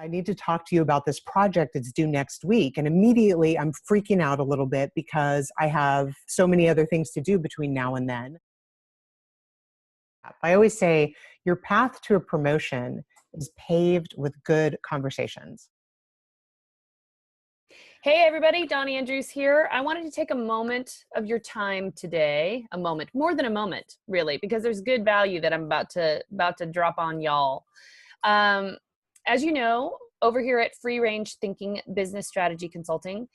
I need to talk to you about this project that's due next week. And immediately I'm freaking out a little bit because I have so many other things to do between now and then. I always say your path to a promotion is paved with good conversations. Hey everybody, Donnie Andrews here. I wanted to take a moment of your time today, a moment, more than a moment, really, because there's good value that I'm about to drop on y'all. As you know, over here at Free Range Thinking Business Strategy Consulting,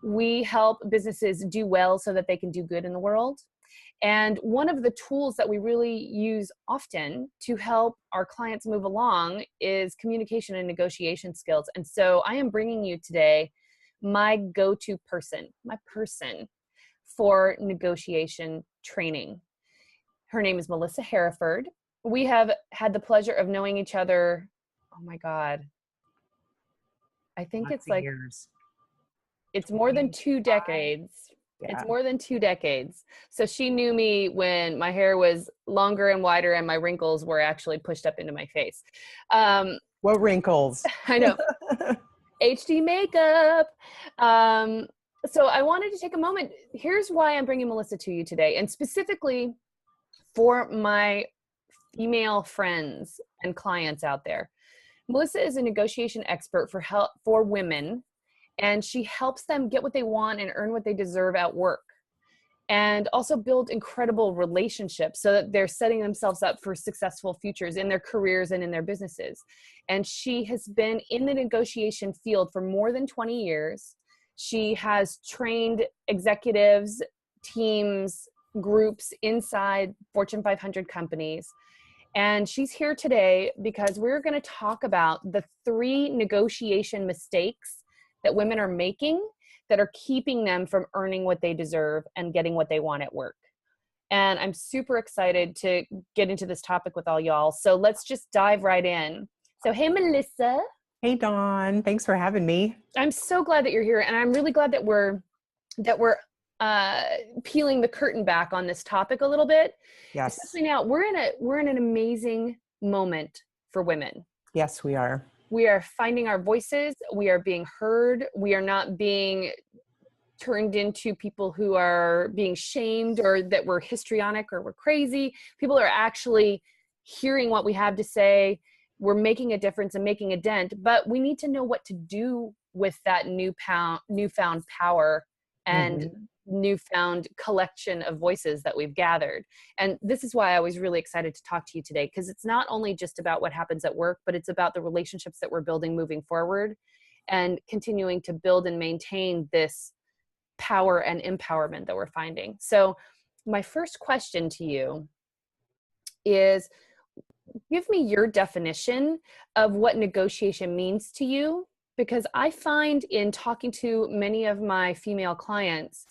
we help businesses do well so that they can do good in the world. And one of the tools that we really use often to help our clients move along is communication and negotiation skills. And so I am bringing you today my go-to person, my person for negotiation training. Her name is Melissa Hereford. We have had the pleasure of knowing each other, oh my God, I think Lots it's like, years. it's more than 2 decades. Yeah. It's more than 2 decades. So she knew me when my hair was longer and wider and my wrinkles were actually pushed up into my face. What wrinkles? I know. HD makeup. So I wanted to take a moment. Here's why I'm bringing Melissa to you today, and specifically for my female friends and clients out there. Melissa is a negotiation expert for women, and she helps them get what they want and earn what they deserve at work, and also build incredible relationships so that they're setting themselves up for successful futures in their careers and in their businesses. And she has been in the negotiation field for more than 20 years. She has trained executives, teams, groups inside Fortune 500 companies. And she's here today because we're going to talk about the 3 negotiation mistakes that women are making that are keeping them from earning what they deserve and getting what they want at work. And I'm super excited to get into this topic with all y'all. So let's just dive right in. So, hey, Melissa. Hey, Dawn. Thanks for having me. I'm so glad that you're here. And I'm really glad that we're peeling the curtain back on this topic a little bit. Yes. Especially now, we're in an amazing moment for women. Yes, we are. We are finding our voices. We are being heard. We are not being turned into people who are being shamed or that we're histrionic or we're crazy. People are actually hearing what we have to say. We're making a difference and making a dent, but we need to know what to do with that newfound power and newfound collection of voices that we've gathered. And this is why I was really excited to talk to you today, because it's not only just about what happens at work, but it's about the relationships that we're building moving forward and continuing to build and maintain this power and empowerment that we're finding. So my first question to you is, give me your definition of what negotiation means to you, because I find in talking to many of my female clients,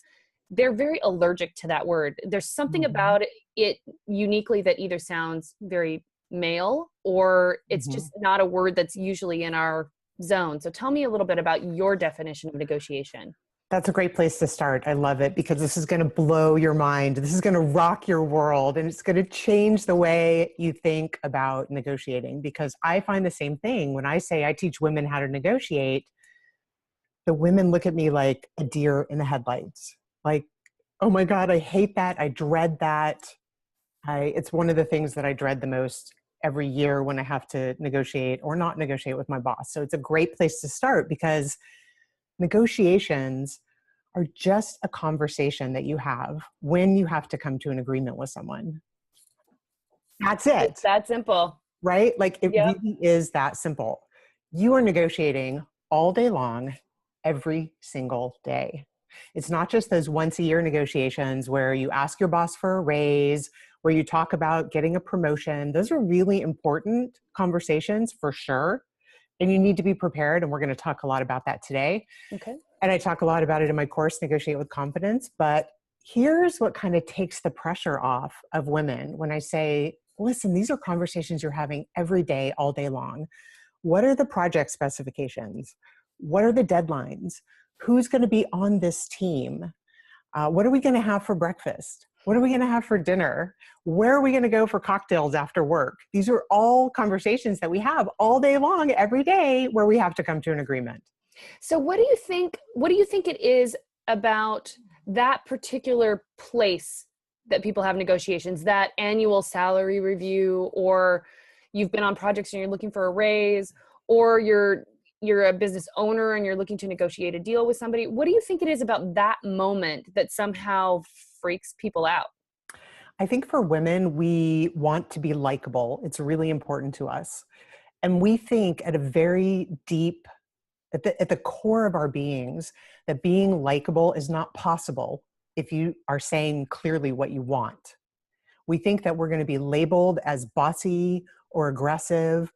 they're very allergic to that word. There's something about it uniquely that either sounds very male or it's just not a word that's usually in our zone. So tell me a little bit about your definition of negotiation. That's a great place to start. I love it because this is going to blow your mind. This is going to rock your world, and it's going to change the way you think about negotiating, because I find the same thing. When I say I teach women how to negotiate, the women look at me like a deer in the headlights. Like, oh my God, I hate that. I dread that. It's one of the things that I dread the most every year when I have to negotiate or not negotiate with my boss. So it's a great place to start, because negotiations are just a conversation that you have when you have to come to an agreement with someone. That's it. It's that simple. Right? Like it really is that simple. You are negotiating all day long, every single day. It's not just those once a year negotiations where you ask your boss for a raise, where you talk about getting a promotion. Those are really important conversations for sure. And you need to be prepared. And we're going to talk a lot about that today. Okay. And I talk a lot about it in my course, Negotiate with Confidence. But here's what kind of takes the pressure off of women when I say, listen, these are conversations you're having every day, all day long. What are the project specifications? What are the deadlines? Who's going to be on this team? What are we going to have for breakfast? What are we going to have for dinner? Where are we going to go for cocktails after work? These are all conversations that we have all day long, every day, where we have to come to an agreement. So what do you think it is about that particular place that people have negotiations, that annual salary review, or you've been on projects and you're looking for a raise, or you're a business owner and you're looking to negotiate a deal with somebody? What do you think it is about that moment that somehow freaks people out? I think for women, we want to be likable. It's really important to us. And we think at a very deep, at the core of our beings, that being likable is not possible if you are saying clearly what you want. We think that we're going to be labeled as bossy or aggressive.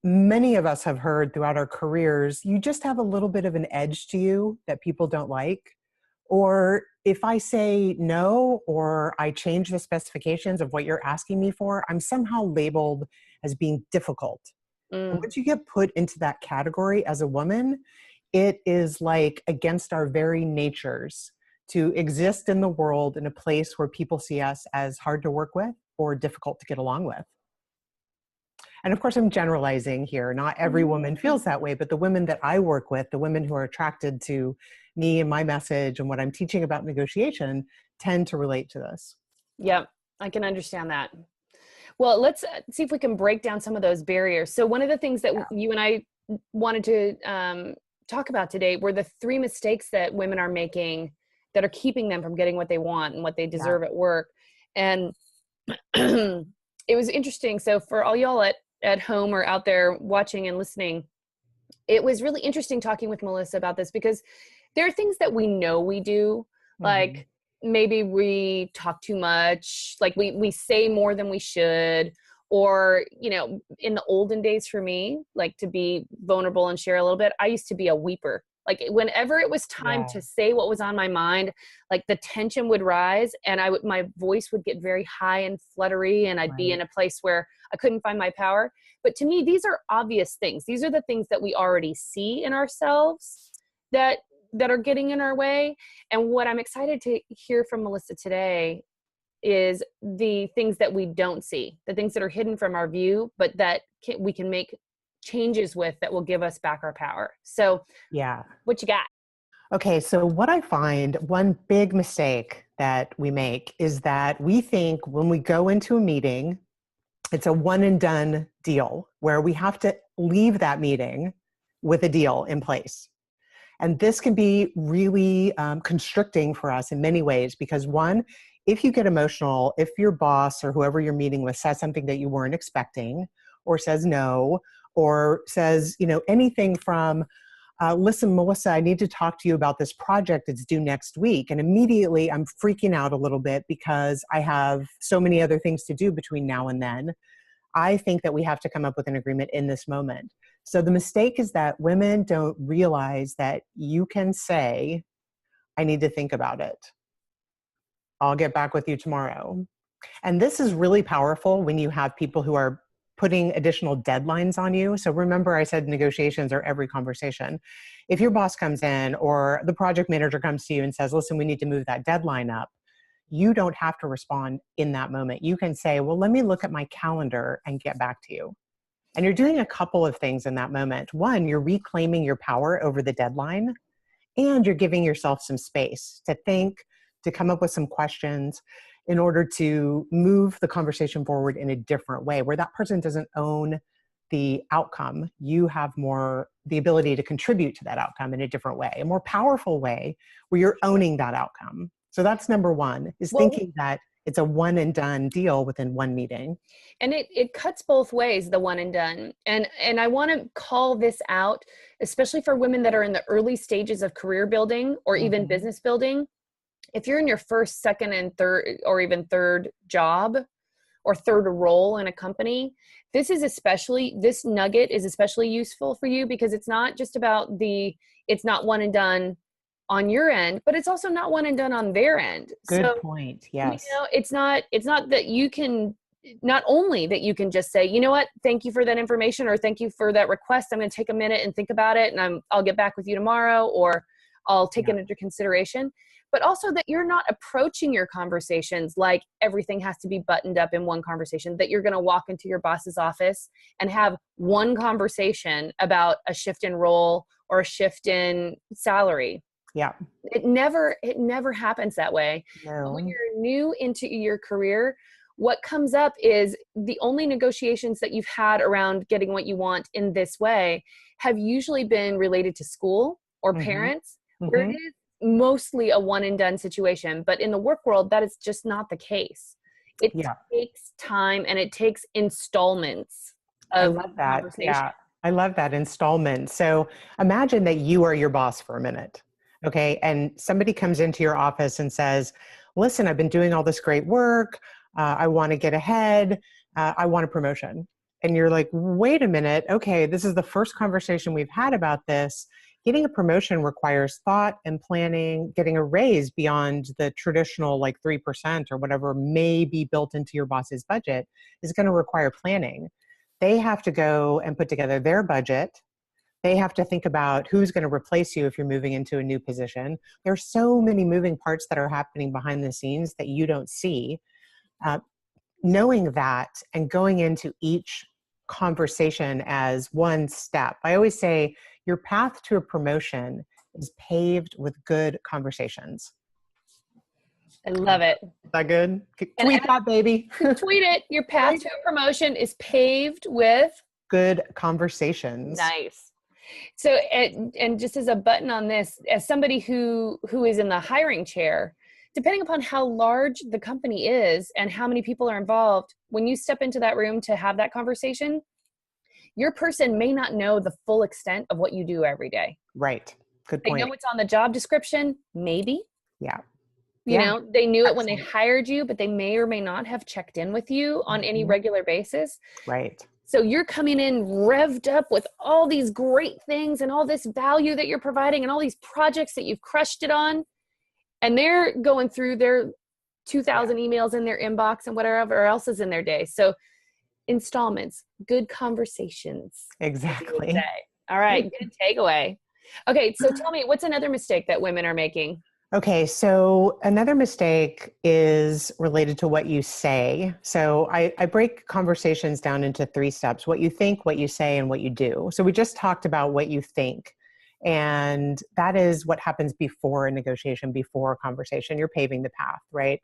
Many of us have heard throughout our careers, you just have a little bit of an edge to you that people don't like. Or if I say no, or I change the specifications of what you're asking me for, I'm somehow labeled as being difficult. And Mm. once you get put into that category as a woman, it is like against our very natures to exist in the world in a place where people see us as hard to work with or difficult to get along with. And of course, I'm generalizing here. Not every woman feels that way, but the women that I work with, the women who are attracted to me and my message and what I'm teaching about negotiation, tend to relate to this. Yep, I can understand that. Well, let's see if we can break down some of those barriers. So one of the things that you and I wanted to talk about today were the 3 mistakes that women are making that are keeping them from getting what they want and what they deserve at work. And it was interesting. So for all y'all at home or out there watching and listening, it was really interesting talking with Melissa about this, because there are things that we know we do, like maybe we talk too much, like we say more than we should, or, you know, in the olden days for me, like to be vulnerable and share a little bit, I used to be a weeper. Like whenever it was time to say what was on my mind, like the tension would rise and my voice would get very high and fluttery, and I'd be in a place where I couldn't find my power. But to me, these are obvious things. These are the things that we already see in ourselves that are getting in our way. And what I'm excited to hear from Melissa today is the things that we don't see, the things that are hidden from our view, but that we can make changes with, that will give us back our power. So what you got? Okay, so what I find, one big mistake that we make is that we think when we go into a meeting, it's a one and done deal where we have to leave that meeting with a deal in place. And this can be really constricting for us in many ways, because one, if you get emotional, if your boss or whoever you're meeting with says something that you weren't expecting, or says no, or says, you know, anything from, listen, Melissa, I need to talk to you about this project. It's due next week. And immediately I'm freaking out a little bit because I have so many other things to do between now and then. I think that we have to come up with an agreement in this moment. So the mistake is that women don't realize that you can say, I need to think about it. I'll get back with you tomorrow. And this is really powerful when you have people who are putting additional deadlines on you. So remember, I said negotiations are every conversation. If your boss comes in or the project manager comes to you and says, listen, we need to move that deadline up, you don't have to respond in that moment. You can say, well, let me look at my calendar and get back to you. And you're doing a couple of things in that moment. One, you're reclaiming your power over the deadline, and you're giving yourself some space to think, to come up with some questions in order to move the conversation forward in a different way, where that person doesn't own the outcome. You have more the ability to contribute to that outcome in a different way, a more powerful way where you're owning that outcome. So that's number one, is thinking that it's a one and done deal within one meeting. And it cuts both ways, the one and done. And I want to call this out, especially for women that are in the early stages of career building or even business building. If you're in your first, second, and third, or even third job or third role in a company, this nugget is especially useful for you, because it's not just about it's not one and done on your end, but it's also not one and done on their end. Good point. Yes. You know, it's not that you can, not only that you can just say, you know what, thank you for that information, or thank you for that request. I'm going to take a minute and think about it, and I'll get back with you tomorrow, or all taken into consideration, but also that you're not approaching your conversations like everything has to be buttoned up in one conversation, that you're going to walk into your boss's office and have one conversation about a shift in role or a shift in salary. Yeah. It never happens that way. No. When you're new into your career, what comes up is the only negotiations that you've had around getting what you want in this way have usually been related to school or parents, where it is mostly a one and done situation. But in the work world, that is just not the case. It takes time and it takes installments of I love that. conversation. Yeah. I love that, installment. So imagine that you are your boss for a minute. Okay. And somebody comes into your office and says, listen, I've been doing all this great work. I want to get ahead. I want a promotion. And you're like, wait a minute. Okay. This is the first conversation we've had about this. Getting a promotion requires thought and planning. Getting a raise beyond the traditional like 3% or whatever may be built into your boss's budget is going to require planning. They have to go and put together their budget. They have to think about who's going to replace you if you're moving into a new position. There's so many moving parts that are happening behind the scenes that you don't see. Knowing that and going into each conversation as one step. I always say your path to a promotion is paved with good conversations. I love it. Is that good? Tweet that, baby. Tweet it. Your path to a promotion is paved with good conversations. Nice. So, and just as a button on this, as somebody who is in the hiring chair, depending upon how large the company is and how many people are involved, when you step into that room to have that conversation, your person may not know the full extent of what you do every day. Right. Good point. They know it's on the job description, maybe. Yeah. You know, they knew it when they hired you, but they may or may not have checked in with you on any regular basis. Right. So you're coming in revved up with all these great things and all this value that you're providing and all these projects that you've crushed it on. And they're going through their 2,000 emails in their inbox and whatever else is in their day. So installments, good conversations. Exactly. All right, good takeaway. Okay, so tell me, what's another mistake that women are making? Okay, so another mistake is related to what you say. So I break conversations down into 3 steps: what you think, what you say, and what you do. So we just talked about what you think. And that is what happens before a negotiation, before a conversation. You're paving the path, right?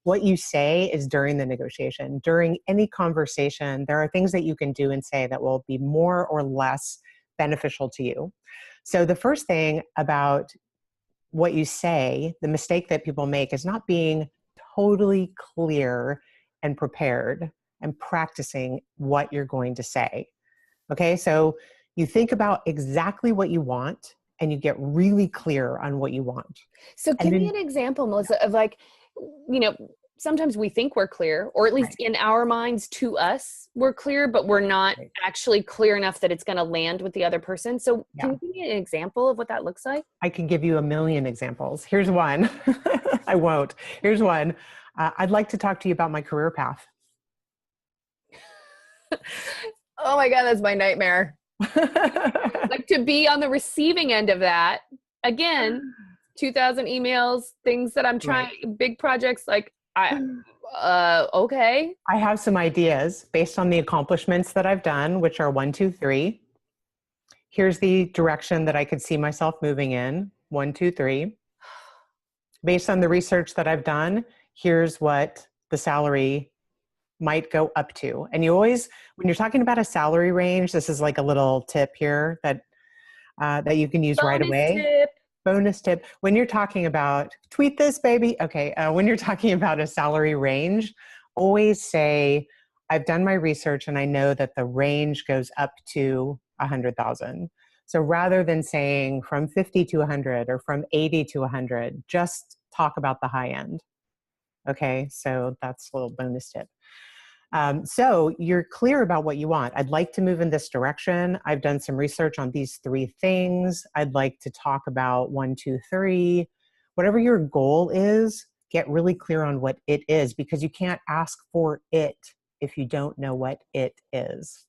What you say is during the negotiation. During any conversation, there are things that you can do and say that will be more or less beneficial to you. So the first thing about what you say, the mistake that people make is not being totally clear and prepared and practicing what you're going to say. Okay, so you think about exactly what you want and you get really clear on what you want. So give me an example, Melissa, of like, you know, sometimes we think we're clear, or at least in our minds to us, we're clear, but we're not actually clear enough that it's going to land with the other person. So can you give me an example of what that looks like? I can give you a million examples. Here's one. I won't. Here's one. I'd like to talk to you about my career path. Oh my God, that's my nightmare. Like to be on the receiving end of that. Again, 2,000 emails, things that I'm trying, big projects, like okay. I have some ideas based on the accomplishments that I've done, which are 1, 2, 3. Here's the direction that I could see myself moving in. 1, 2, 3. Based on the research that I've done, here's what the salary might go up to. And you always, when you're talking about a salary range, this is like a little tip here that you can use right away. Bonus tip. When you're talking about, tweet this, baby. Okay. When you're talking about a salary range, always say, I've done my research and I know that the range goes up to 100,000. So rather than saying from 50 to 100 or from 80 to 100, just talk about the high end. Okay. So that's a little bonus tip. So you're clear about what you want. I'd like to move in this direction. I've done some research on these 3 things. I'd like to talk about 1, 2, 3. Whatever your goal is, get really clear on what it is, because you can't ask for it if you don't know what it is.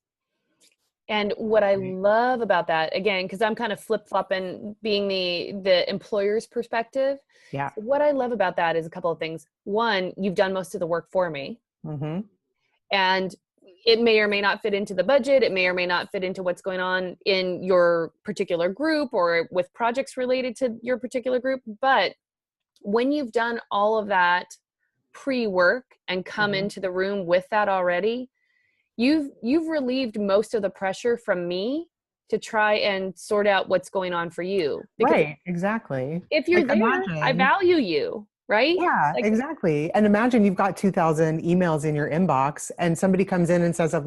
And what I Right. love about that, again, because I'm kind of flip-flopping being the employer's perspective. Yeah. So what I love about that is a couple of things. One, you've done most of the work for me. Mm-hmm. And it may or may not fit into the budget. It may or may not fit into what's going on in your particular group or with projects related to your particular group. But when you've done all of that pre-work and come Mm-hmm. into the room with that already, you've relieved most of the pressure from me to try and sort out what's going on for you. Because Right. Exactly. if you're Like there, I imagine. value you, right? Yeah, Like, exactly. And imagine you've got 2,000 emails in your inbox and somebody comes in and says, I'd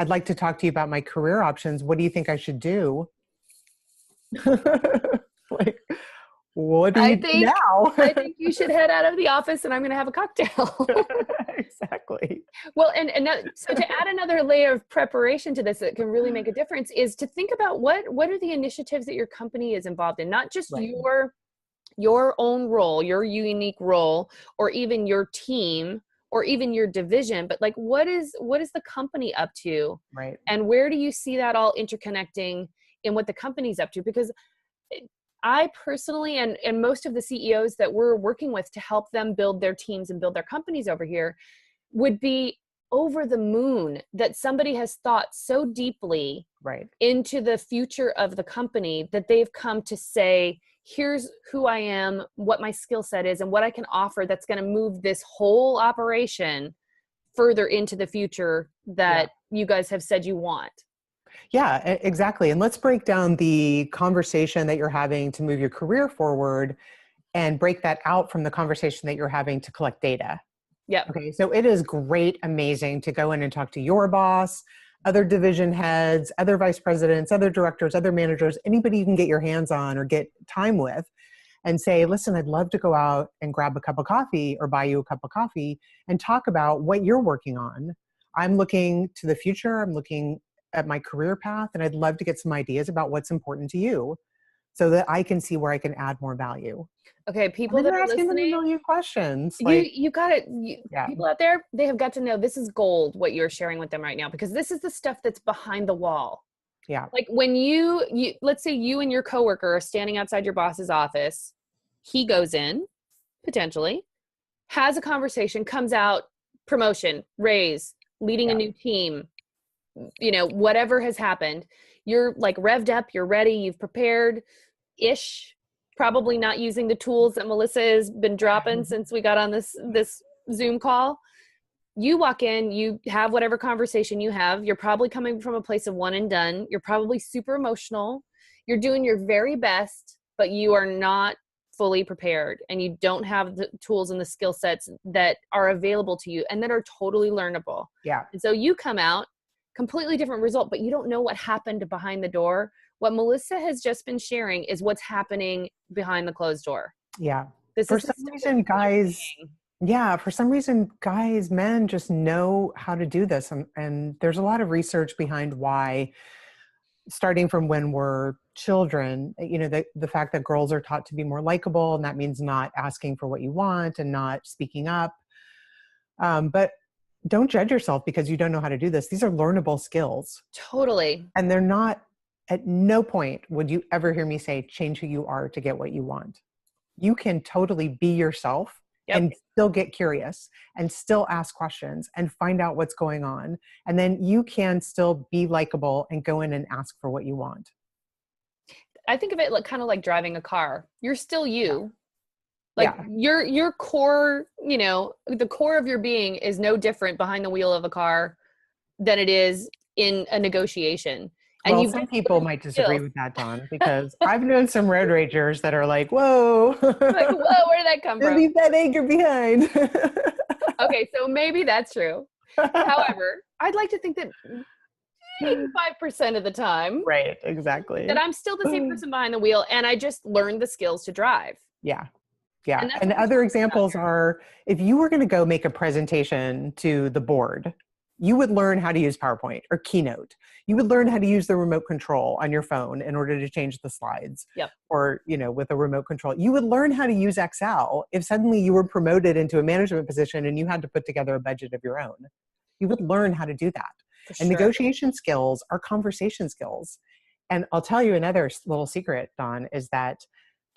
like to talk to you about my career options. What do you think I should do? Like, what do I you do think now? I think you should head out of the office and I'm going to have a cocktail. Exactly. Well, and so to add another layer of preparation to this that can really make a difference is to think about what are the initiatives that your company is involved in, not just Right. your own role, your unique role, or even your team, or even your division, but like what is the company up to, Right. and where do you see that all interconnecting in what the company's up to? Because I personally, and most of the CEOs that we're working with to help them build their teams and build their companies over here, would be over the moon that somebody has thought so deeply Right. into the future of the company that they've come to say, here's who I am, what my skill set is, and what I can offer that's going to move this whole operation further into the future Yeah. that you guys have said you want. Yeah, exactly. And let's break down the conversation that you're having to move your career forward and break that out from the conversation that you're having to collect data. Yep. Okay, so it is great, amazing to go in and talk to your boss, other division heads, other vice presidents, other directors, other managers, anybody you can get your hands on or get time with, and say, listen, I'd love to go out and grab a cup of coffee or buy you a cup of coffee and talk about what you're working on. I'm looking to the future, I'm looking at my career path, and I'd love to get some ideas about what's important to you so that I can see where I can add more value. Okay, And people then that you're are asking them a listening, million questions. you Like, you got it. yeah, People out there, they have got to know this is gold what you're sharing with them right now, because this is the stuff that's behind the wall. yeah, Like when you let's say you and your coworker are standing outside your boss's office, he goes in potentially, has a conversation, comes out, promotion, raise, leading a yeah. new team, whatever has happened, you're like revved up, you're ready, you've prepared ish, probably not using the tools that Melissa has been dropping since we got on this Zoom call. You walk in, you have whatever conversation you have. You're probably coming from a place of one and done. You're probably super emotional. You're doing your very best, but you are not fully prepared and you don't have the tools and the skill sets that are available to you and that are totally learnable. Yeah. And so you come out, completely different result, but you don't know what happened behind the door. What Melissa has just been sharing is what's happening behind the closed door. Yeah. This For is the some stuff that reason, people are guys, seeing. yeah, for some reason, guys, men just know how to do this. And there's a lot of research behind why, starting from when we're children, the fact that girls are taught to be more likable, and that means not asking for what you want and not speaking up. But don't judge yourself because you don't know how to do this. These are learnable skills. Totally. And they're not, at no point would you ever hear me say, change who you are to get what you want. You can totally be yourself Yep. and still get curious and still ask questions and find out what's going on. And then you can still be likable and go in and ask for what you want. I think of it like kind of like driving a car. You're still Yeah. you. Like Yeah. your core, the core of your being is no different behind the wheel of a car than it is in a negotiation. And Well, you've some just people learned might disagree skills. with that, Dawn, because I've known some road ragers that are like, whoa, Like, whoa, where did that come from? leave that anger behind. Okay, so maybe that's true. However, I'd like to think that 85% of the time Right, that exactly. I'm still the same person behind the wheel and I just learned the skills to drive. Yeah. Yeah. And that's And what we're other talking about examples here. are, if you were going to go make a presentation to the board, you would learn how to use PowerPoint or Keynote. You would learn how to use the remote control on your phone in order to change the slides. Yep. Or, with a remote control. You would learn how to use Excel if suddenly you were promoted into a management position and you had to put together a budget of your own. You would learn how to do that. For And sure. negotiation skills are conversation skills. And I'll tell you another little secret, Dawn, is that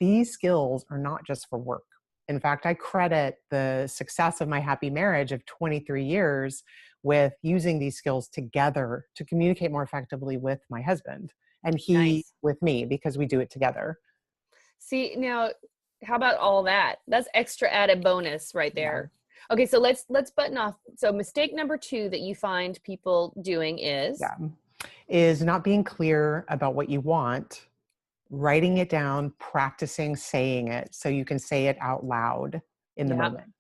these skills are not just for work. In fact, I credit the success of my happy marriage of 23 years with using these skills together to communicate more effectively with my husband and he Nice. with me because we do it together. See, now, how about all that? That's extra added bonus right Yeah. there. Okay, so let's button off. So mistake number 2 that you find people doing is, Yeah. Is not being clear about what you want, writing it down, practicing saying it so you can say it out loud in the yeah, moment.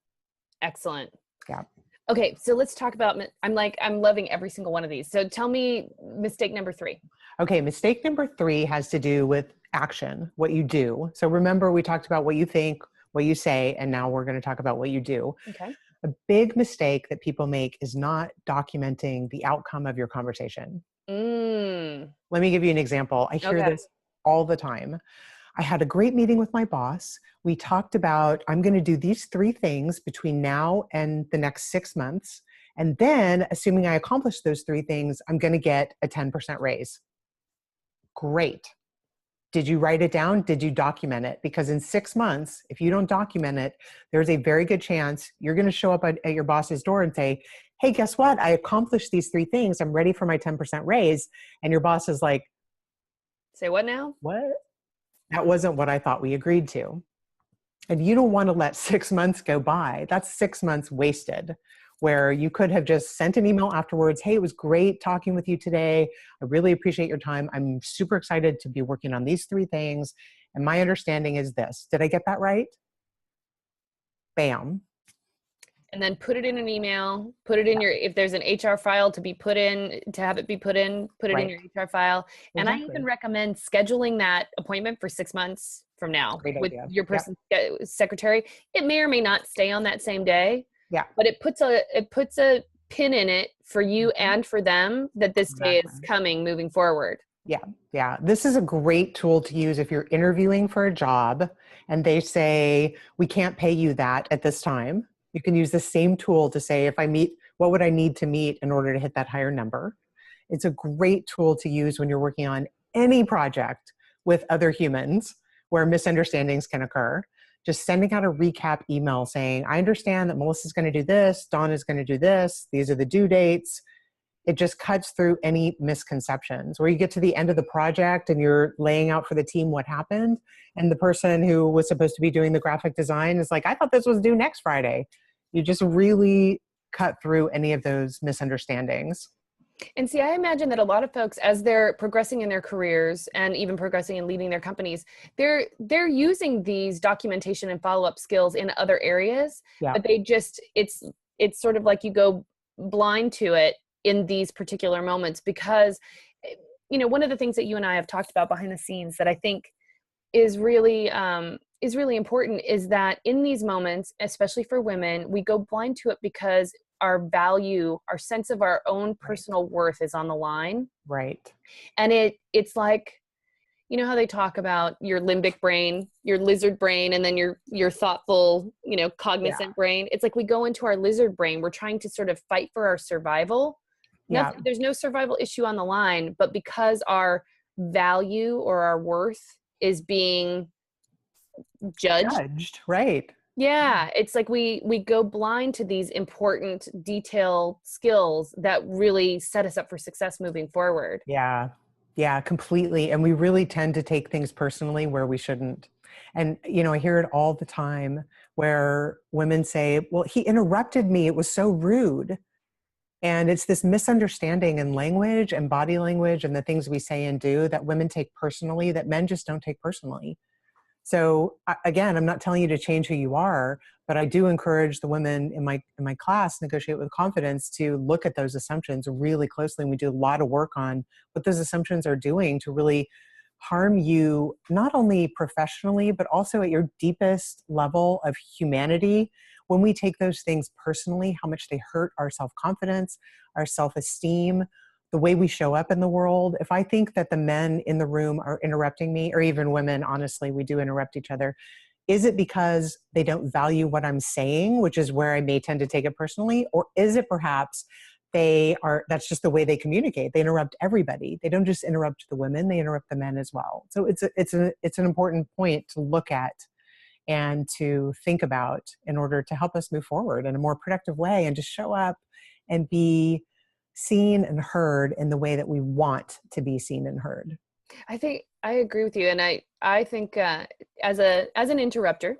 excellent. Yeah. Okay, so let's talk about, I'm loving every single one of these. So tell me mistake number 3. Okay, mistake number 3 has to do with action, what you do. So remember, we talked about what you think, what you say, and now we're going to talk about what you do. Okay. A big mistake that people make is not documenting the outcome of your conversation. Mm, Let me give you an example. I hear okay. this all the time. I had a great meeting with my boss. We talked about, I'm going to do these 3 things between now and the next 6 months. And then, assuming I accomplish those 3 things, I'm going to get a 10% raise. Great. Did you write it down? Did you document it? Because in 6 months, if you don't document it, there's a very good chance you're going to show up at your boss's door and say, hey, guess what? I accomplished these 3 things. I'm ready for my 10% raise. And your boss is like, Say what now? what? That wasn't what I thought we agreed to. And you don't want to let 6 months go by. That's 6 months wasted, where you could have just sent an email afterwards. Hey, it was great talking with you today. I really appreciate your time. I'm super excited to be working on these 3 things. And my understanding is this. Did I get that right? Bam. And then put it in an email, put it in your, if there's an HR file to be put in, to have it be put in, put it in Right. your HR file. And I Exactly. even recommend scheduling that appointment for 6 months from now Great with idea. your Yep. person's secretary. It may or may not stay on that same day, Yeah. but it puts a pin in it for you and for them that this day is Exactly. coming moving forward. Yeah. Yeah. This is a great tool to use if you're interviewing for a job and they say, we can't pay you that at this time. You can use the same tool to say, if I meet, what would I need to meet in order to hit that higher number? It's a great tool to use when you're working on any project with other humans where misunderstandings can occur. Just sending out a recap email saying, I understand that Melissa's going to do this, Dawn is going to do this, these are the due dates. It just cuts through any misconceptions where you get to the end of the project and you're laying out for the team what happened. And the person who was supposed to be doing the graphic design is like, I thought this was due next Friday. You just really cut through any of those misunderstandings. And see, I imagine that a lot of folks, as they're progressing in their careers and even progressing and leading their companies, they're using these documentation and follow-up skills in other areas, Yeah. but it's sort of like you go blind to it in these particular moments because, one of the things that you and I have talked about behind the scenes that I think is really important is that in these moments, especially for women, we go blind to it because our value, our sense of our own personal worth is on the line. Right. And it's like, how they talk about your limbic brain, your lizard brain, and then your thoughtful, cognizant brain. It's like we go into our lizard brain. We're trying to sort of fight for our survival. Yeah. There's no survival issue on the line, but because our value or our worth is being judged. Right. Yeah, it's like we go blind to these important detail skills that really set us up for success moving forward. Yeah. Yeah, completely. And we really tend to take things personally where we shouldn't. And, I hear it all the time where women say, well, he interrupted me. It was so rude. And it's this misunderstanding in language and body language and the things we say and do that women take personally that men just don't take personally. So again, I'm not telling you to change who you are, but I do encourage the women in my class, Negotiate with Confidence, to look at those assumptions really closely. And we do a lot of work on what those assumptions are doing to really harm you, not only professionally, but also at your deepest level of humanity. When we take those things personally, how much they hurt our self-confidence, our self-esteem, the way we show up in the world. If I think that the men in the room are interrupting me, or even women, honestly, we do interrupt each other, is it because they don't value what I'm saying, which is where I may tend to take it personally? Or is it perhaps that's just the way they communicate. They interrupt everybody. They don't just interrupt the women, they interrupt the men as well. So it's an important point to look at and to think about in order to help us move forward in a more productive way and just show up and be seen and heard in the way that we want to be seen and heard. I think I agree with you. And I think as an interrupter,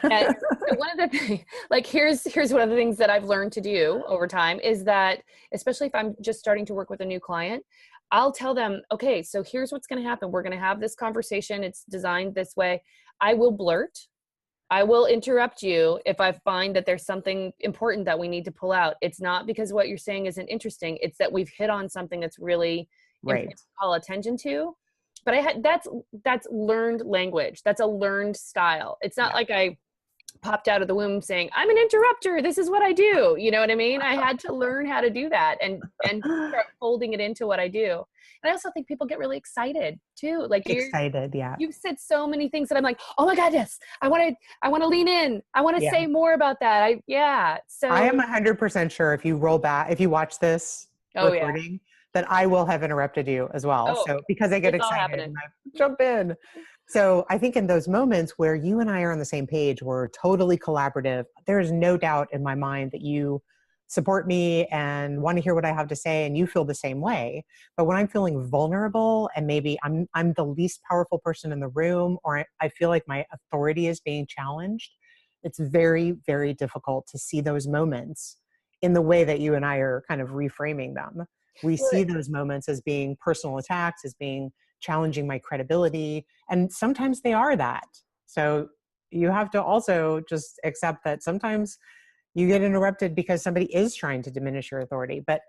and one of the things, like, here's one of the things that I've learned to do over time is that, especially if I'm just starting to work with a new client, I'll tell them, okay, so here's what's going to happen. We're going to have this conversation. It's designed this way. I will interrupt you if I find that there's something important that we need to pull out. It's not because what you're saying isn't interesting. It's that we've hit on something that's really important to call attention to. But that's learned language. That's a learned style. It's not like I popped out of the womb saying, I'm an interrupter. This is what I do. You know what I mean? I had to learn how to do that and start folding it into what I do. And I also think people get really excited too. Like you've said so many things that I'm like, oh my God, yes. I want to lean in. I want to say more about that. So I am 100% sure if you watch this recording, that I will have interrupted you as well. So because I get excited and I jump in. So I think in those moments where you and I are on the same page, we're totally collaborative. There is no doubt in my mind that you support me and want to hear what I have to say, and you feel the same way. But when I'm feeling vulnerable and maybe I'm the least powerful person in the room, or I feel like my authority is being challenged, it's very, very difficult to see those moments in the way that you and I are kind of reframing them. We see those moments as being personal attacks, as being challenging my credibility. And sometimes they are that. So you have to also just accept that sometimes you get interrupted because somebody is trying to diminish your authority. But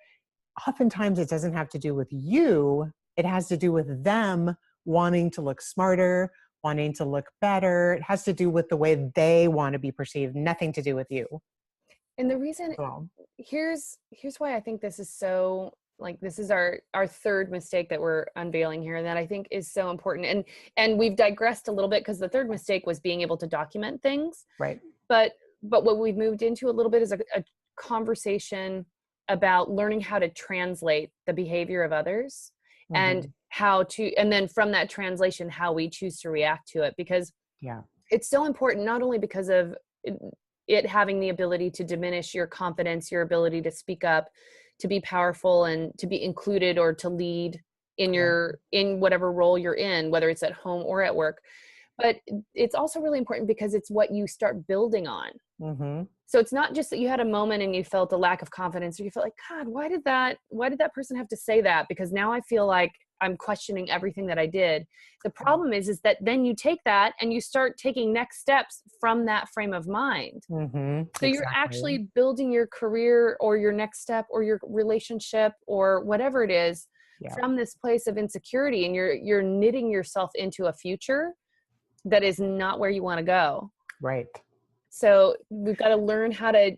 oftentimes it doesn't have to do with you. It has to do with them wanting to look smarter, wanting to look better. It has to do with the way they want to be perceived, nothing to do with you. And the reason, here's why I think this is so, like, this is our third mistake that we're unveiling here, and that I think is so important. And we've digressed a little bit because the third mistake was being able to document things. Right. But what we've moved into a little bit is a conversation about learning how to translate the behavior of others, and and then from that translation, how we choose to react to it. Because it's so important, not only because of it having the ability to diminish your confidence, your ability to speak up, to be powerful and to be included or to lead in whatever role you're in, whether it's at home or at work. But it's also really important because it's what you start building on. So it's not just that you had a moment and you felt a lack of confidence, or you felt like, God, why did that person have to say that? Because now I feel like I'm questioning everything that I did. The problem is that then you take that and you start taking next steps from that frame of mind. So you're actually building your career or your next step or your relationship or whatever it is from this place of insecurity, and you're knitting yourself into a future that is not where you want to go. Right. So we've got to learn how to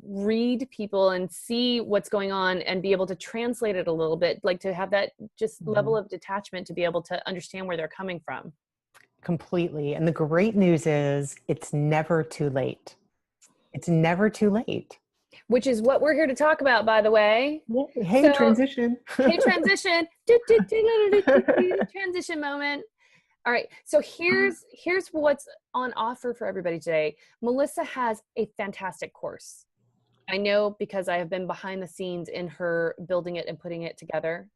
read people and see what's going on and be able to translate it a little bit, like to have that just level of detachment to be able to understand where they're coming from. Completely. And the great news is it's never too late. It's never too late. Which is what we're here to talk about, by the way. Hey, transition. Hey, transition. Transition moment. All right. So here's what's on offer for everybody today. Melissa has a fantastic course. I know because I have been behind the scenes in her building it and putting it together.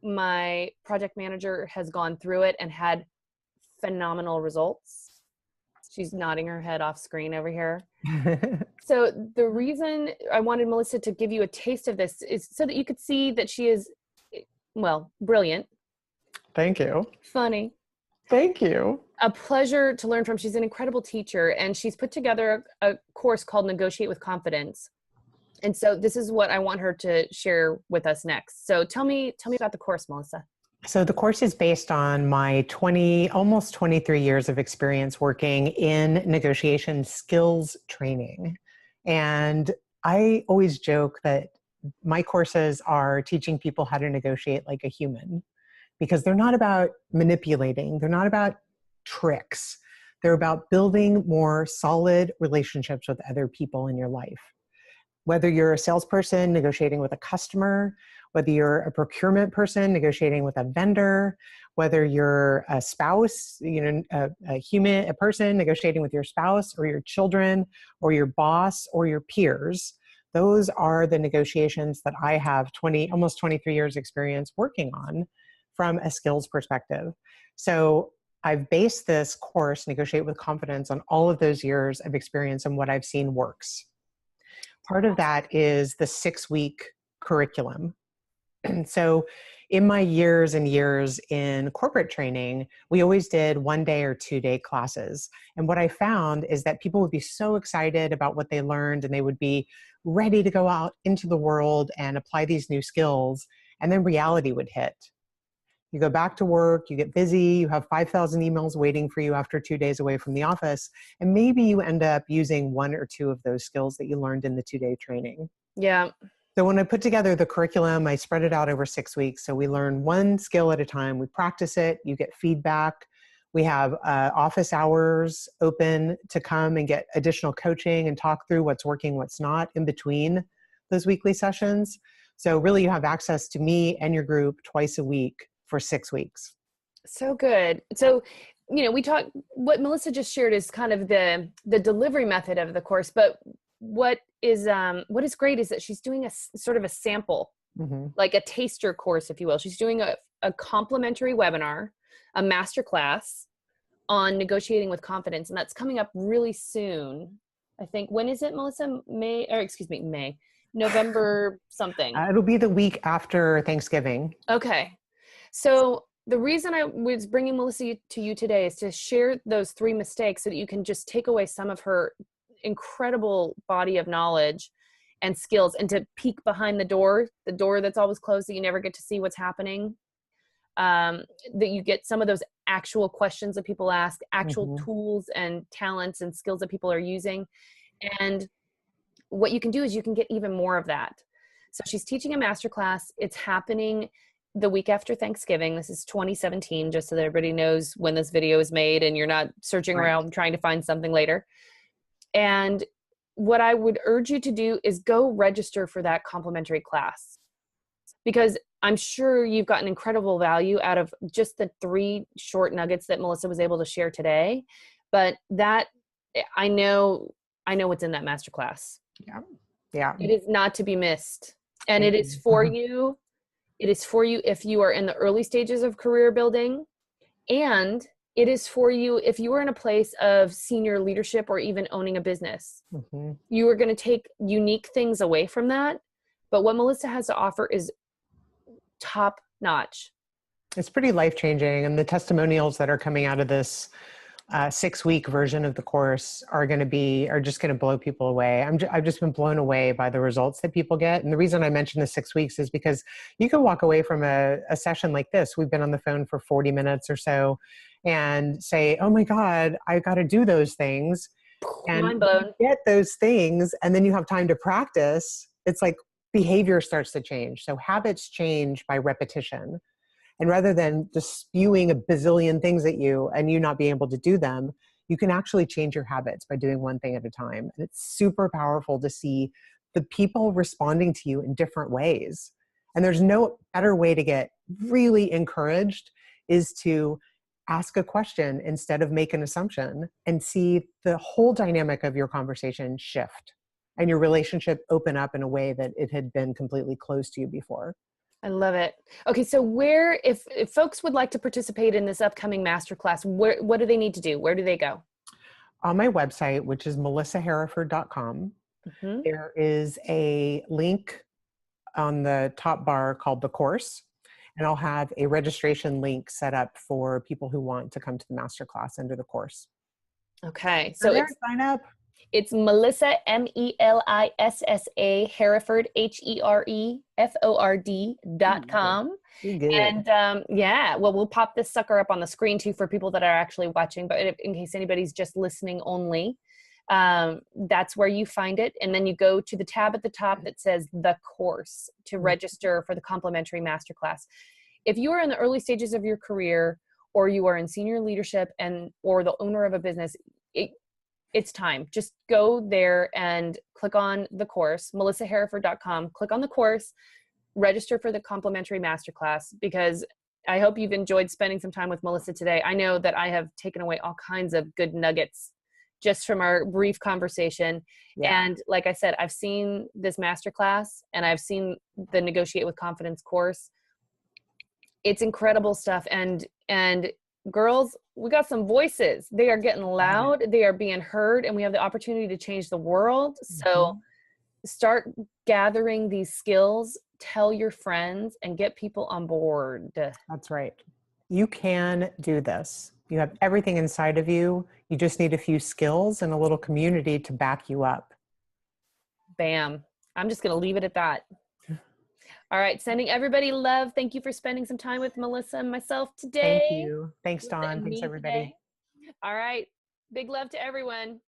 My project manager has gone through it and had phenomenal results. She's nodding her head off screen over here. So the reason I wanted Melissa to give you a taste of this is so that you could see that she is, well, brilliant. Thank you. Funny. Thank you. A pleasure to learn from. She's an incredible teacher, and she's put together a course called Negotiate with Confidence. And so this is what I want her to share with us next. So tell me about the course, Melissa. So the course is based on my almost 23 years of experience working in negotiation skills training. And I always joke that my courses are teaching people how to negotiate like a human, because they're not about manipulating. They're not about tricks. They're about building more solid relationships with other people in your life. Whether you're a salesperson negotiating with a customer, whether you're a procurement person negotiating with a vendor, whether you're a spouse, a person negotiating with your spouse or your children or your boss or your peers. Those are the negotiations that I have almost 23 years experience working on from a skills perspective. So I've based this course, Negotiate with Confidence, on all of those years of experience and what I've seen works. Part of that is the 6-week curriculum. So in my years and years in corporate training, we always did 1-day or 2-day classes. And what I found is that people would be so excited about what they learned and they would be ready to go out into the world and apply these new skills. And then reality would hit. You go back to work, you get busy, you have 5,000 emails waiting for you after 2 days away from the office, and maybe you end up using 1 or 2 of those skills that you learned in the 2-day training. Yeah. So when I put together the curriculum, I spread it out over 6 weeks. So we learn 1 skill at a time, we practice it, you get feedback. We have office hours open to come and get additional coaching and talk through what's working, what's not in between those weekly sessions. So really you have access to me and your group twice a week for 6 weeks. So good. So, we talked, what Melissa just shared is kind of the delivery method of the course, but what is great is that she's doing a sort of a sample, like a taster course, if you will. She's doing a complimentary webinar, a masterclass on negotiating with confidence. And that's coming up really soon. I think, when is it, Melissa? May, November something. It'll be the week after Thanksgiving. Okay. So the reason I was bringing Melissa to you today is to share those 3 mistakes so that you can just take away some of her incredible body of knowledge and skills, and to peek behind the door that's always closed, that you never get to see what's happening, that you get some of those actual questions that people ask, actual tools and talents and skills that people are using. And what you can do is you can get even more of that. So she's teaching a masterclass. It's happening the week after Thanksgiving. This is 2017, just so that everybody knows when this video is made and you're not searching around trying to find something later. And what I would urge you to do is go register for that complimentary class, because I'm sure you've gotten incredible value out of just the 3 short nuggets that Melissa was able to share today. But that, I know what's in that masterclass. Yeah. It is not to be missed. And it is for you. It is for you if you are in the early stages of career building, and it is for you if you are in a place of senior leadership or even owning a business. You are going to take unique things away from that, but what Melissa has to offer is top notch. It's pretty life-changing, and the testimonials that are coming out of this 6-week version of the course are just going to blow people away. I've just been blown away by the results that people get. And the reason I mentioned the 6 weeks is because you can walk away from a session like this. We've been on the phone for 40 minutes or so and say, oh my God, I got to do those things. And mind blown. Get those things. And then you have time to practice. It's like behavior starts to change. So habits change by repetition. And rather than just spewing a bazillion things at you and you not being able to do them, you can actually change your habits by doing one thing at a time. And it's super powerful to see the people responding to you in different ways. And there's no better way to get really encouraged is to ask a question instead of make an assumption and see the whole dynamic of your conversation shift and your relationship open up in a way that it had been completely closed to you before. I love it. Okay, so if folks would like to participate in this upcoming masterclass, what do they need to do? Where do they go? On my website, which is melissahereford.com, there is a link on the top bar called the course, and I'll have a registration link set up for people who want to come to the masterclass under the course. Okay, so sign up. It's Melissa, MELISSA, Hereford, HEREFORD.com. And we'll pop this sucker up on the screen too for people that are actually watching, but in case anybody's just listening only, that's where you find it. And then you go to the tab at the top that says the course to register for the complimentary masterclass. If you are in the early stages of your career, or you are in senior leadership or the owner of a business, it's time. Just go there and click on the course, melissahereford.com, click on the course, register for the complimentary masterclass, because I hope you've enjoyed spending some time with Melissa today. I know that I have taken away all kinds of good nuggets just from our brief conversation. Yeah. And like I said, I've seen this masterclass and I've seen the Negotiate with Confidence course. It's incredible stuff. And girls, we got some voices. They are getting loud. They are being heard, and we have the opportunity to change the world. So start gathering these skills, tell your friends, and get people on board. That's right. You can do this. You have everything inside of you. You just need a few skills and a little community to back you up. Bam. I'm just going to leave it at that. All right. Sending everybody love. Thank you for spending some time with Melissa and myself today. Thank you. Thanks, Dawn. Thanks, everybody. Today. All right. Big love to everyone.